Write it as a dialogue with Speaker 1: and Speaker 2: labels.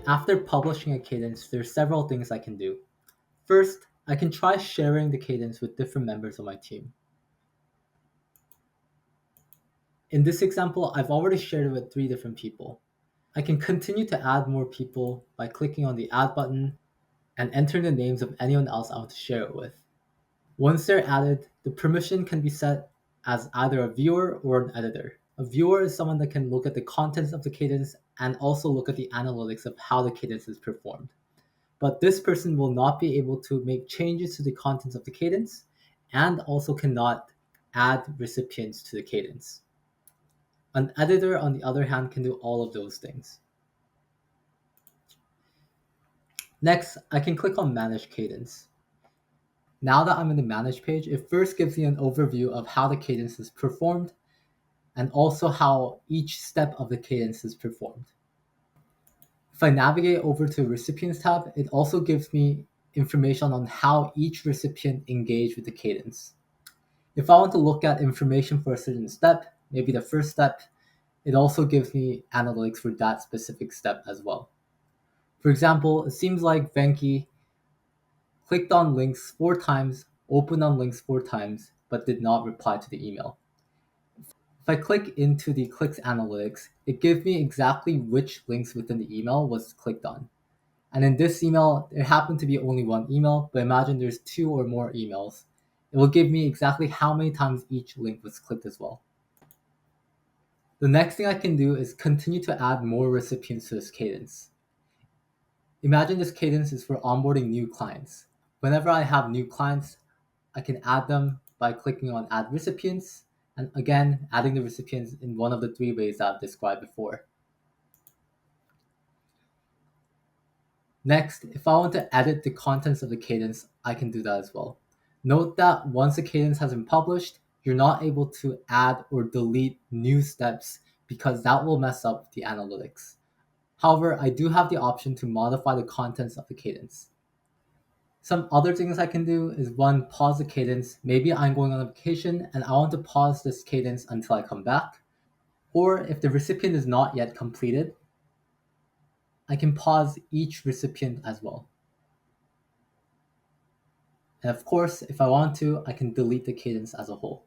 Speaker 1: After publishing a cadence, there's several things I can do. First, I can try sharing the cadence with different members of my team. In this example, I've already shared it with 3 different people. I can continue to add more people by clicking on the add button and entering the names of anyone else I want to share it with. Once they're added, the permission can be set as either a viewer or an editor. A viewer is someone that can look at the contents of the cadence and also look at the analytics of how the cadence is performed. But this person will not be able to make changes to the contents of the cadence and also cannot add recipients to the cadence. An editor, on the other hand, can do all of those things. Next, I can click on Manage Cadence. Now that I'm in the Manage page, it first gives me an overview of how the cadence is performed and also how each step of the cadence is performed. If I navigate over to the Recipients tab, it also gives me information on how each recipient engaged with the cadence. If I want to look at information for a certain step, maybe the first step, it also gives me analytics for that specific step as well. For example, it seems like Venki clicked on links 4 times, opened on links 4 times, but did not reply to the email. If I click into the clicks analytics, it gives me exactly which links within the email was clicked on. And in this email, there happened to be only 1 email, but imagine there's 2 or more emails. It will give me exactly how many times each link was clicked as well. The next thing I can do is continue to add more recipients to this cadence. Imagine this cadence is for onboarding new clients. Whenever I have new clients, I can add them by clicking on Add Recipients, and again, adding the recipients in one of the 3 ways that I've described before. Next, if I want to edit the contents of the cadence, I can do that as well. Note that once a cadence has been published, you're not able to add or delete new steps because that will mess up the analytics. However, I do have the option to modify the contents of the cadence. Some other things I can do is 1, pause the cadence. Maybe I'm going on a vacation and I want to pause this cadence until I come back. Or if the recipient is not yet completed, I can pause each recipient as well. And of course, if I want to, I can delete the cadence as a whole.